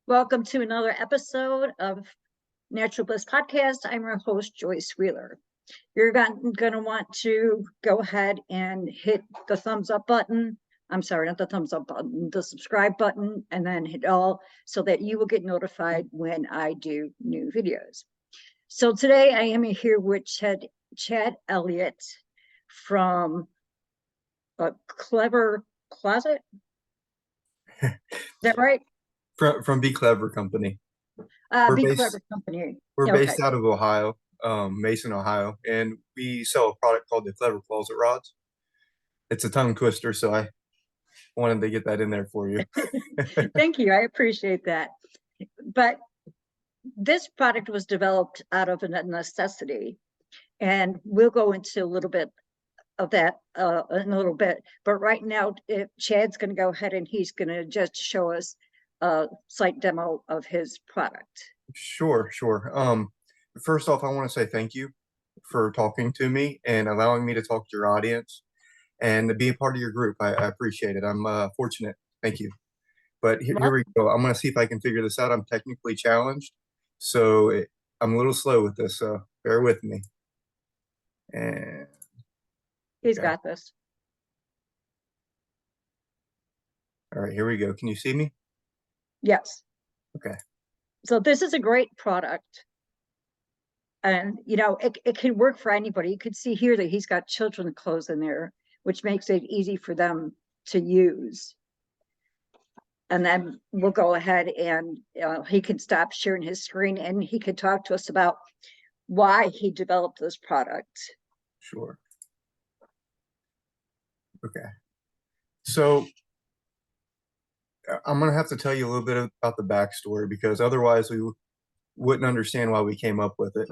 Welcome to another episode of Natural Bliss Podcast. I'm your host, Joyce Wheeler. You're going to want to go ahead and hit the thumbs up button. I'm sorry, not the thumbs up button, the subscribe button, and then hit all so that you will get notified when I do new videos. So today I am here with Chad Elliott from Clever Closet. Is that right? From Be Clever Company. Be Clever Company. We're Okay. based out of Ohio, Mason, Ohio, and we sell a product called the Clever Closet Rods. It's a tongue twister, so I wanted to get that in there for you. Thank you. I appreciate that. But this product was developed out of a necessity, and we'll go into a little bit of that in a little bit. But right now, Chad's going to go ahead and he's going to just show us a slight demo of his product. Sure. First off, I want to say thank you for talking to me and allowing me to talk to your audience and to be a part of your group. I appreciate it. I'm fortunate. Thank you. But here we go. I'm going to see if I can figure this out. I'm technically challenged, so I'm a little slow with this, so bear with me. And he's got this. All right, here we go. Can you see me? Yes. Okay. So this is a great product. And, you know, it can work for anybody. You could see here that he's got children's clothes in there, which makes it easy for them to use. And then we'll go ahead and he can stop sharing his screen and he could talk to us about why he developed this product. Sure. Okay. So I'm going to have to tell you a little bit about the backstory because otherwise we wouldn't understand why we came up with it.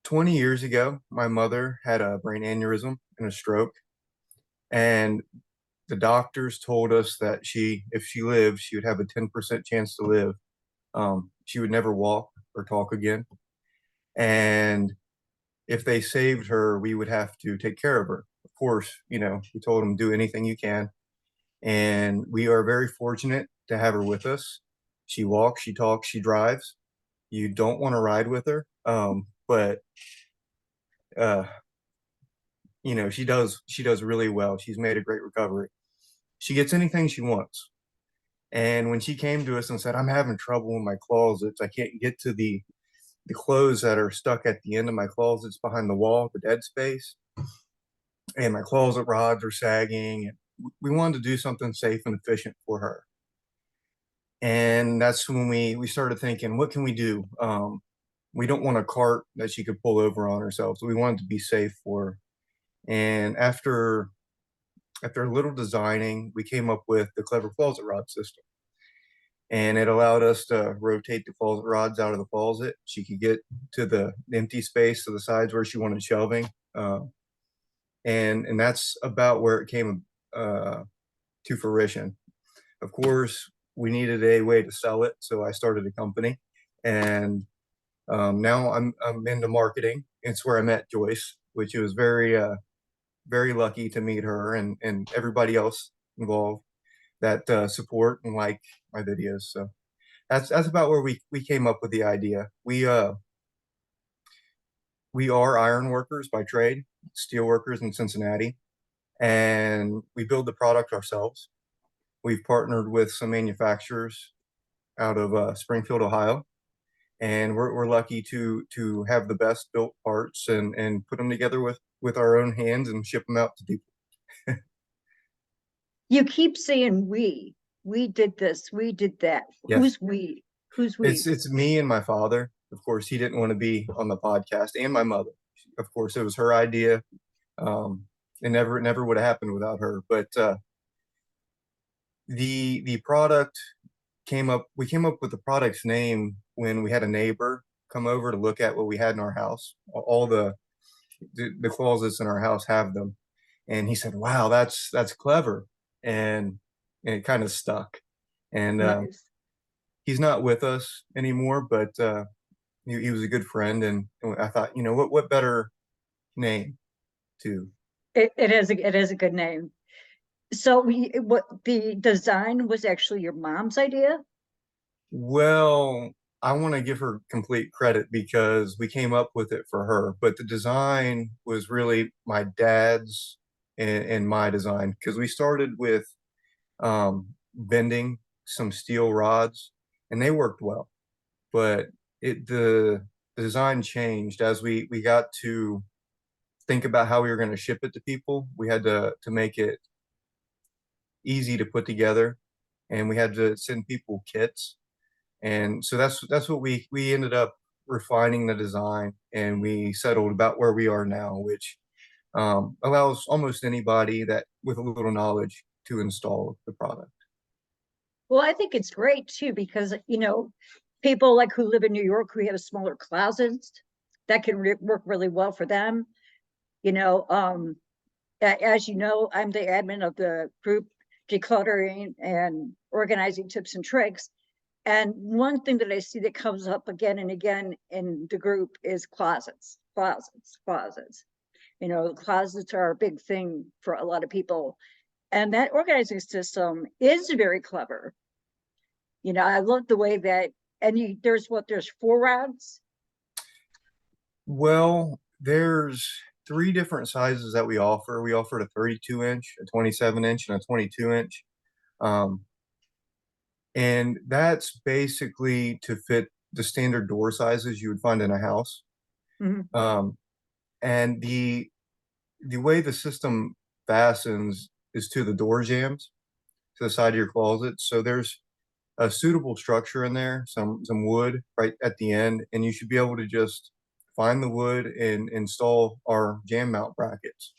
20 years ago, my mother had a brain aneurysm and a stroke, and the doctors told us that if she lived, she would have a 10% chance to live. She would never walk or talk again. And if they saved her, we would have to take care of her. Of course, you know, we told them, do anything you can. And we are very fortunate to have her with us. She walks, she talks, she drives. You don't want to ride with her, but you know, she does really well. She's made a great recovery. She gets anything she wants. And when she came to us and said, I'm having trouble in my closets, I can't get to the clothes that are stuck at the end of my closets behind the wall, the dead space, and my closet rods are sagging. We wanted to do something safe and efficient for her. And that's when we started thinking, what can we do? We don't want a cart that she could pull over on herself, so we wanted to be safe for her. And after a little designing, we came up with the Clever Closet Rod system. And it allowed us to rotate the closet rods out of the closet. She could get to the empty space to the sides where she wanted shelving. And that's about where it came to fruition. Of course, we needed a way to sell it, so I started a company. And now I'm into marketing. It's where I met Joyce, which was very lucky to meet her and everybody else involved that support and like my videos. So that's about where we came up with the idea. We are iron workers by trade, steel workers in Cincinnati, and we build the product ourselves. We've partnered with some manufacturers out of Springfield, Ohio, and we're lucky to have the best built parts and put them together with our own hands and ship them out to people. You keep saying we did this, we did that. Yes. Who's we? It's me and my father. Of course, he didn't want to be on the podcast, and my mother. Of course, it was her idea. It never would have happened without her. But the product came up. We came up with the product's name when we had a neighbor come over to look at what we had in our house. All the closets in our house have them, and he said, "Wow, that's clever," and it kind of stuck. And Nice. He's not with us anymore, but he was a good friend, and I thought, you know, what better name to? It is a good name. So what the design was actually your mom's idea? Well, I want to give her complete credit because we came up with it for her, but the design was really my dad's and my design because we started with bending some steel rods and they worked well, but the design changed as we got to think about how we were going to ship it to people. We had to make it easy to put together, and we had to send people kits. And so that's what we ended up refining the design, and we settled about where we are now, which allows almost anybody that with a little knowledge to install the product. Well, I think it's great too because people like who live in New York who have smaller closets that can work really well for them. You know, as you know, I'm the admin of the group Decluttering and Organizing Tips and Tricks. And one thing that I see that comes up again and again in the group is closets, closets, closets. Closets are a big thing for a lot of people. And that organizing system is very clever. I love the way that, and there's 4 rounds. Well, there's three different sizes that we offer. We offer a 32 inch, a 27 inch, and a 22 inch. Um, and that's basically to fit the standard door sizes you would find in a house. Mhm. Um, and the way the system fastens is to the door jambs to the side of your closet. So there's a suitable structure in there, some wood right at the end, and you should be able to just find the wood and install our jam mount brackets.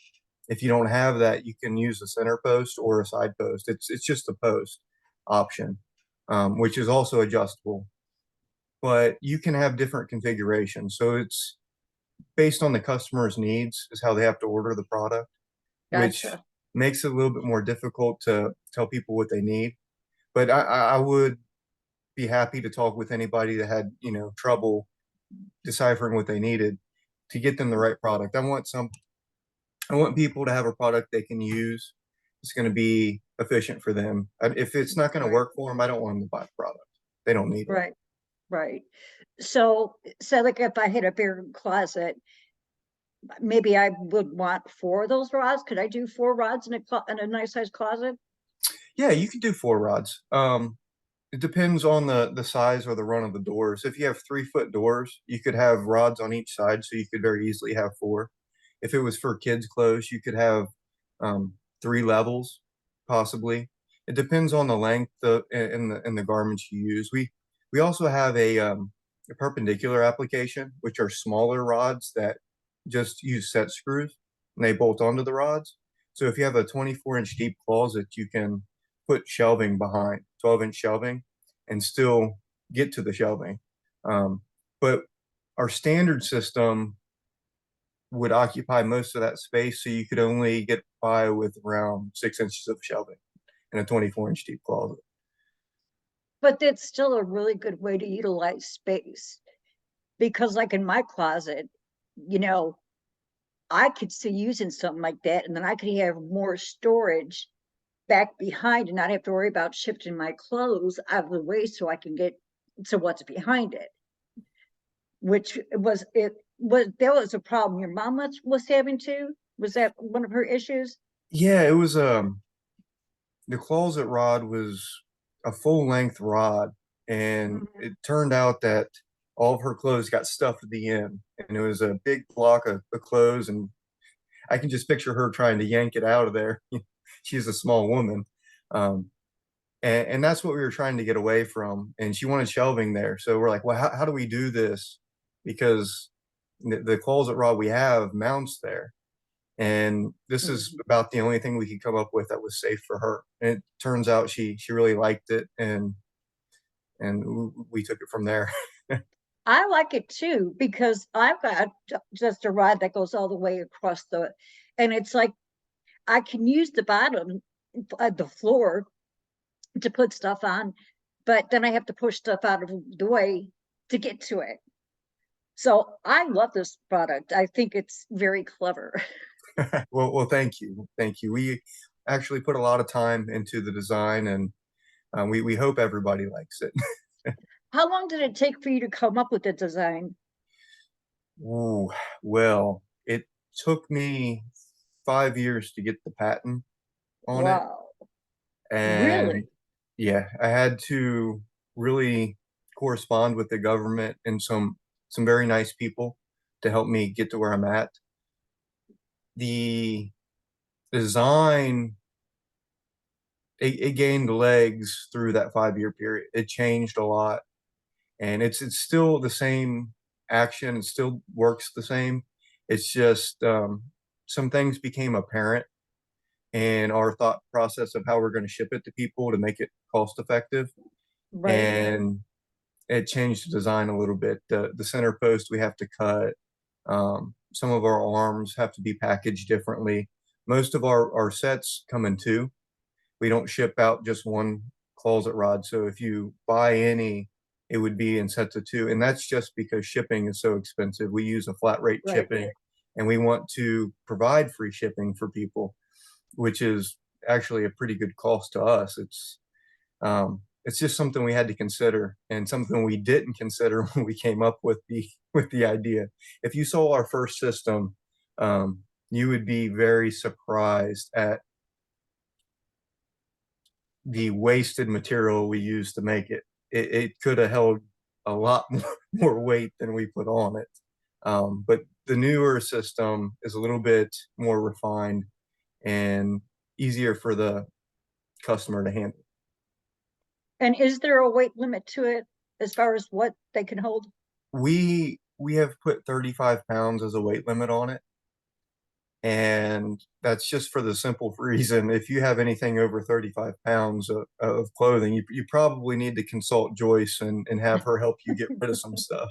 If you don't have that, you can use a center post or a side post. It's just a post option, which is also adjustable. But you can have different configurations. So it's based on the customer's needs is how they have to order the product, which Gotcha. makes it a little bit more difficult to tell people what they need. But I would be happy to talk with anybody that had, trouble deciphering what they needed to get them the right product. I want people to have a product they can use. It's going to be efficient for them. If it's not going to Right, work for them, I don't want them to buy the product. They don't need it. right, right. So like if I had a bigger closet, maybe I would want 4 of those rods. Could I do 4 rods in a nice sized closet? Yeah, you could do 4 rods. It depends on the size or the run of the doors. If you have 3 foot doors, you could have rods on each side, so you could very easily have four. If it was for kids' clothes, you could have 3 levels, possibly. It depends on the length and the garments you use. We also have a perpendicular application, which are smaller rods that just use set screws and they bolt onto the rods. So if you have a 24-inch deep closet, you can put shelving behind 12-inch shelving and still get to the shelving. But our standard system would occupy most of that space, so you could only get by with around 6 inches of shelving in a 24-inch deep closet. But that's still a really good way to utilize space because, like in my closet, you know, I could see using something like that, and then I could have more storage back behind and not have to worry about shifting my clothes out of the way so I can get to what's behind it, which was that was a problem your mom was having too. Was that one of her issues? Yeah, it was the closet rod was a full length rod, and Mhm. it turned out that all of her clothes got stuffed at the end, and it was a big block of clothes, and I can just picture her trying to yank it out of there. She's a small woman. Um, and that's what we were trying to get away from. And she wanted shelving there. So we're like, well, how do we do this? Because the closet rod we have mounts there. And this is Mhm. about the only thing we could come up with that was safe for her. And it turns out she really liked it, and we took it from there. I like it too because I've got just a rod that goes all the way across and it's like I can use the bottom of the floor to put stuff on, but then I have to push stuff out of the way to get to it. So I love this product. I think it's very clever. Well, thank you, thank you. actually put a lot of time into the design, and we hope everybody likes it. How long did it take for you to come up with the design? Ooh, well, it took me 5 years to get the patent on it, Wow, and really? yeah, I had to really correspond with the government and some very nice people to help me get to where I'm at. The design it gained legs through that 5 year period. It changed a lot, and it's still the same action. It still works the same. It's just some things became apparent in our thought process of how we're going to ship it to people to make it cost effective, Right, and it changed the design a little bit. The center post we have to cut. Some of our arms have to be packaged differently. Most of our sets come in two. We don't ship out just one closet rod. So if you buy any, it would be in sets of two. And that's just because shipping is so expensive. We use a flat rate right. shipping, and we want to provide free shipping for people, which is actually a pretty good cost to us. It's just something we had to consider, and something we didn't consider when we came up with the idea. If you saw our first system, you would be very surprised at the wasted material we used to make it. It could have held a lot more weight than we put on it. But the newer system is a little bit more refined and easier for the customer to handle. And is there a weight limit to it as far as what they can hold? We have put 35 pounds as a weight limit on it, and that's just for the simple reason if you have anything over 35 pounds of clothing, you probably need to consult Joyce and have her help you get rid of some stuff.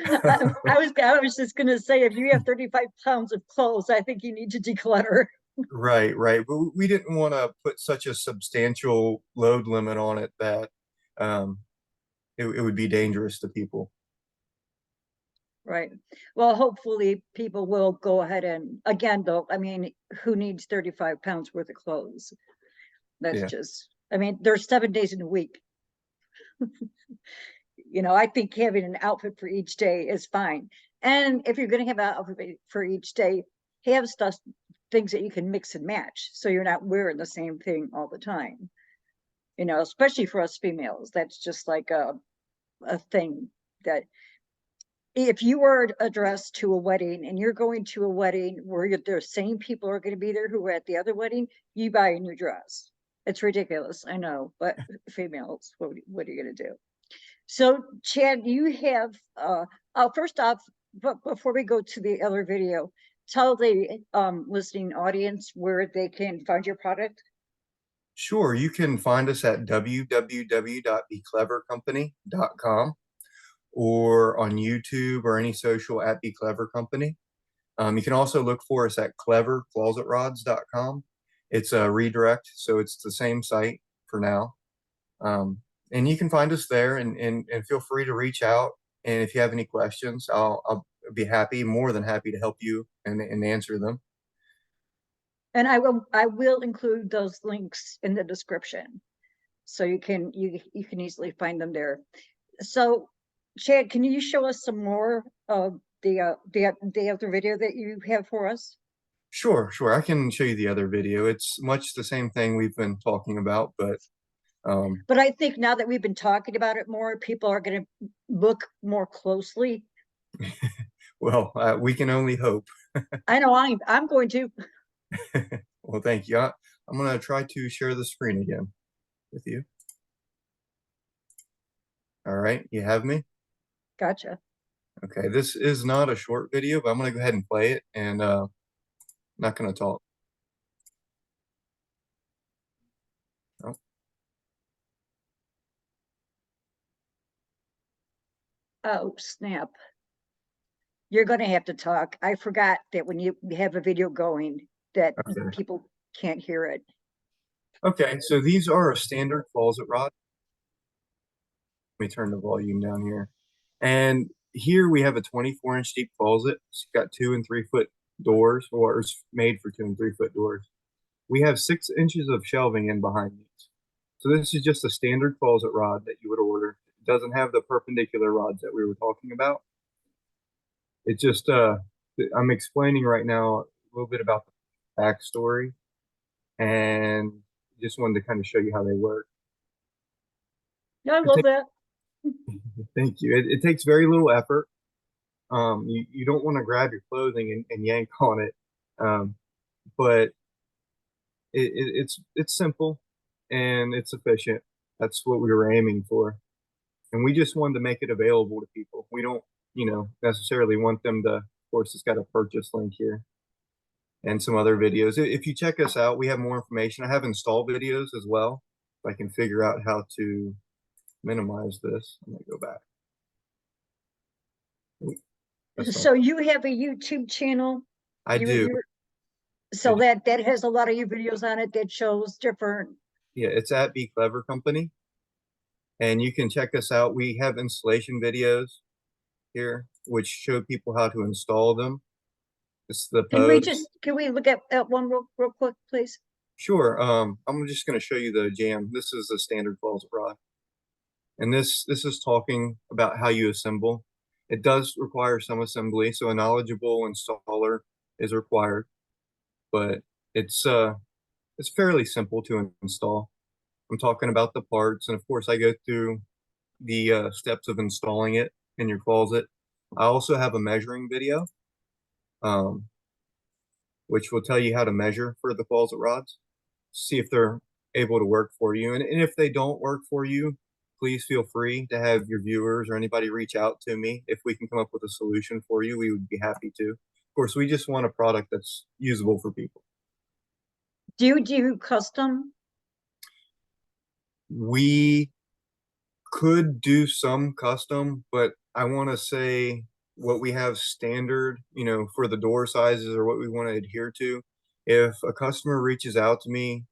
I was just gonna say, if you have 35 pounds of clothes, I think you need to declutter. Right, right. But we didn't want to put such a substantial load limit on it that um, it would be dangerous to people. Right. Well, hopefully people will go ahead and, again, though, I mean, who needs 35 pounds worth of clothes? That's Yeah, just, I mean, there's 7 days in a week. I think having an outfit for each day is fine. And if you're going to have an outfit for each day, have stuff, things that you can mix and match. So you're not wearing the same thing all the time. Especially for us females, that's just like a thing that if you were addressed to a wedding and you're going to a wedding where the same people are going to be there who were at the other wedding, you buy a new dress. It's ridiculous, I know, but females, what are you going to do? So, Chad, you have, first off, but before we go to the other video, tell the listening audience where they can find your product. sure. You can find us at www.beclevercompany.com or on YouTube or any social at Be Clever Company. You can also look for us at cleverclosetrods.com. It's a redirect, so it's the same site for now. And you can find us there, and feel free to reach out. And if you have any questions, I'll be more than happy to help you and answer them. And I will include those links in the description, so you can easily find them there. So, Chad, can you show us some more of the other video that you have for us? Sure, sure. I can show you the other video. It's much the same thing we've been talking about, but But I think now that we've been talking about it more, people are going to look more closely. well, we can only hope. I know I'm going to. Well, thank you. I'm going to try to share the screen again with you. All right, you have me? Gotcha. Okay, this is not a short video, but I'm going to go ahead and play it, and not going to talk. Oh, Oh, snap. You're going to have to talk. I forgot that when you have a video going, that okay. people can't hear it. Okay, so these are a standard closet rod. Let me turn the volume down here. And here we have a 24-inch deep closet. It's got 2 and 3 foot doors, or it's made for 2 and 3 foot doors. We have 6 inches of shelving in behind these. So this is just a standard closet rod that you would order. It doesn't have the perpendicular rods that we were talking about. It just, I'm explaining right now a little bit about the backstory and just wanted to kind of show you how they work. Yeah, I It love takes, that. thank you. It takes very little effort. You don't want to grab your clothing and yank on it. But it's simple and it's efficient. That's what we were aiming for. And we just wanted to make it available to people. We don't, necessarily want them to, of course, it's got a purchase link here and some other videos. If you check us out, we have more information. I have install videos as well. If I can figure out how to minimize this. I'm gonna go back. That's not, So you have a YouTube channel. I do. You're I so do. that has a lot of your videos on it that shows different. Yeah, it's at Be Clever Company. And you can check us out. We have installation videos here, which show people how to install them. It's the pose. Can we look at one real quick, please? Sure. I'm just going to show you the jam. This is the standard closet rod. And this is talking about how you assemble. It does require some assembly, so a knowledgeable installer is required, but it's fairly simple to install. I'm talking about the parts, and of course I go through the steps of installing it in your closet. I also have a measuring video, um, which will tell you how to measure for the closet rods, see if they're able to work for you. And if they don't work for you, please feel free to have your viewers or anybody reach out to me. If we can come up with a solution for you, we would be happy to. Of course, we just want a product that's usable for people. Do you do custom? We could do some custom, but I want to say what we have standard, for the door sizes or what we want to adhere to. If a customer reaches out to me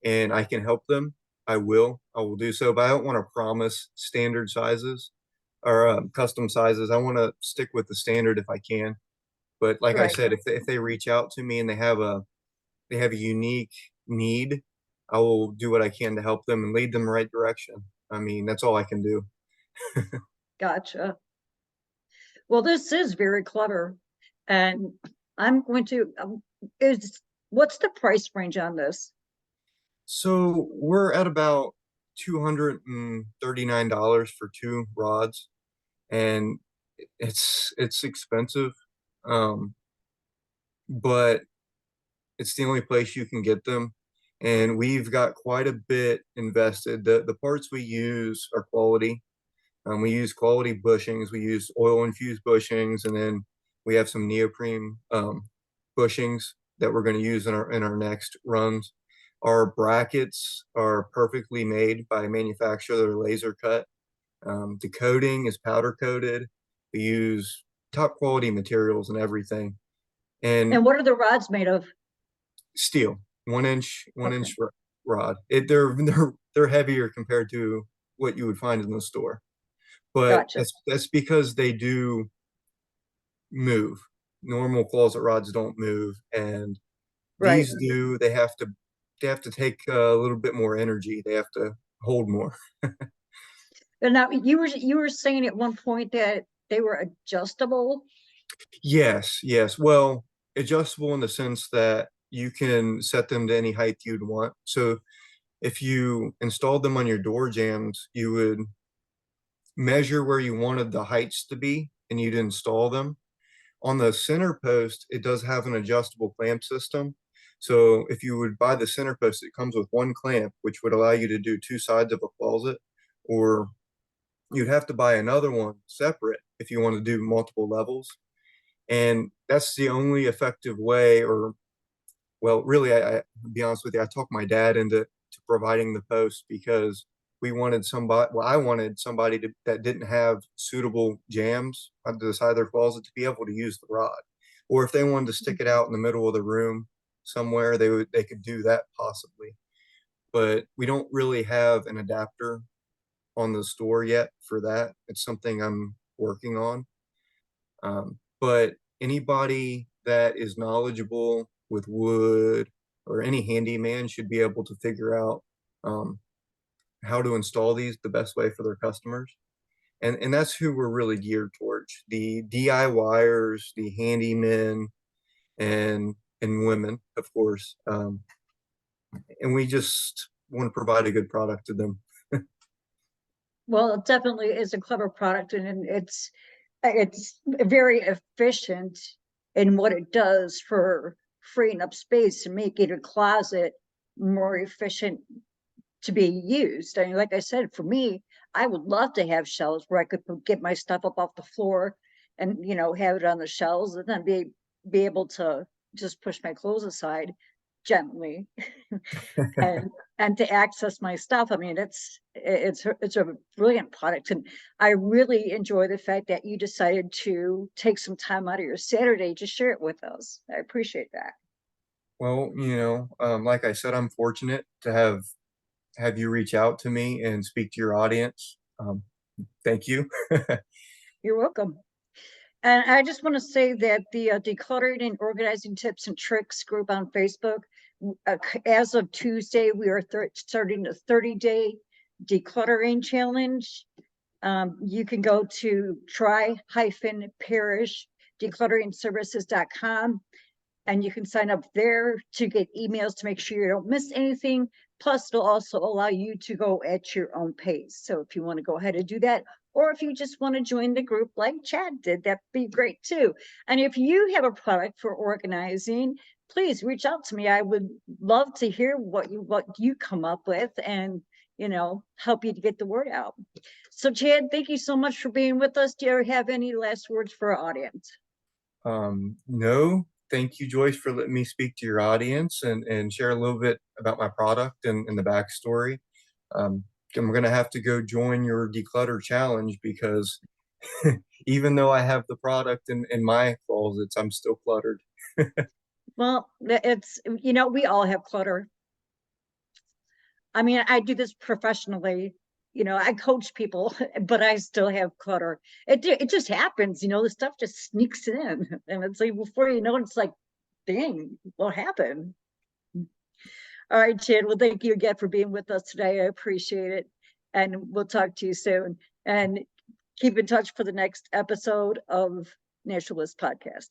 and I can help them, I will do so, but I don't want to promise standard sizes or custom sizes. I want to stick with the standard if I can. But like I Right. said, if they reach out to me and they have a unique need, I will do what I can to help them and lead them in the right direction. I mean, that's all I can do. Gotcha. Well, this is very clever. And I'm going to, what's the price range on this? So we're at about $239 for 2 rods, and it's expensive, um, but it's the only place you can get them. And we've got quite a bit invested. The parts we use are quality. We use quality bushings. We use oil infused bushings, and then we have some neoprene bushings that we're going to use in our next runs. Our brackets are perfectly made by a manufacturer. They're laser cut. The coating is powder coated. We use top quality materials and everything. And And what are the rods made of? steel, 1 inch, one Okay, inch rod. They're heavier compared to what you would find in the store, but gotcha. that's because they do move. Normal closet rods don't move, and Right. these do. They have to take a little bit more energy. They have to hold more. And now you were saying at one point that they were adjustable. Yes, yes. Well, adjustable in the sense that you can set them to any height you'd want. So if you installed them on your door jambs, you would measure where you wanted the heights to be and you'd install them. On the center post, it does have an adjustable clamp system. So if you would buy the center post, it comes with one clamp, which would allow you to do 2 sides of a closet, or you'd have to buy another one separate if you want to do multiple levels. And that's the only effective way, or well, really, to be honest with you, I talked my dad into providing the post because we wanted somebody. Well, I wanted somebody that didn't have suitable jams on the side of their closet to be able to use the rod, or if they wanted to stick it out in the middle of the room somewhere, they could do that possibly. But we don't really have an adapter on the store yet for that. It's something I'm working on. But anybody that is knowledgeable with wood or any handyman should be able to figure out how to install these the best way for their customers. And that's who we're really geared towards, the DIYers, the handymen, and women, of course. And we just want to provide a good product to them. Well, it definitely is a clever product, and it's very efficient in what it does for freeing up space and making a closet more efficient to be used. I mean, like I said, for me, I would love to have shelves where I could get my stuff up off the floor and, you know, have it on the shelves, and then be able to just push my clothes aside gently and to access my stuff. I mean, it's a brilliant product, and I really enjoy the fact that you decided to take some time out of your Saturday to share it with us. I appreciate that. Well, like I said, I'm fortunate to have you reach out to me and speak to your audience. Thank you. You're welcome. And I just want to say that the Decluttering and Organizing Tips and Tricks group on Facebook, as of Tuesday, we are starting a 30-day decluttering challenge. You can go to try-parish-declutteringservices.com, and you can sign up there to get emails to make sure you don't miss anything. Plus, it'll also allow you to go at your own pace. So if you want to go ahead and do that, or if you just want to join the group like Chad did, that'd be great too. And if you have a product for organizing, please reach out to me. I would love to hear what you come up with, and, you know, help you to get the word out. So Chad, thank you so much for being with us. Do you have any last words for our audience? No, thank you, Joyce, for letting me speak to your audience and share a little bit about my product and the backstory. I'm going to have to go join your declutter challenge because even though I have the product in my closets, I'm still cluttered. Well, it's, you know, we all have clutter. I mean, I do this professionally. You know, I coach people, but I still have clutter. It just happens, you know, the stuff just sneaks in. And it's like, before you know it, it's like, dang, what happened? All right, Chad. Well, thank you again for being with us today. I appreciate it. And we'll talk to you soon. And keep in touch for the next episode of Naturalist Podcast.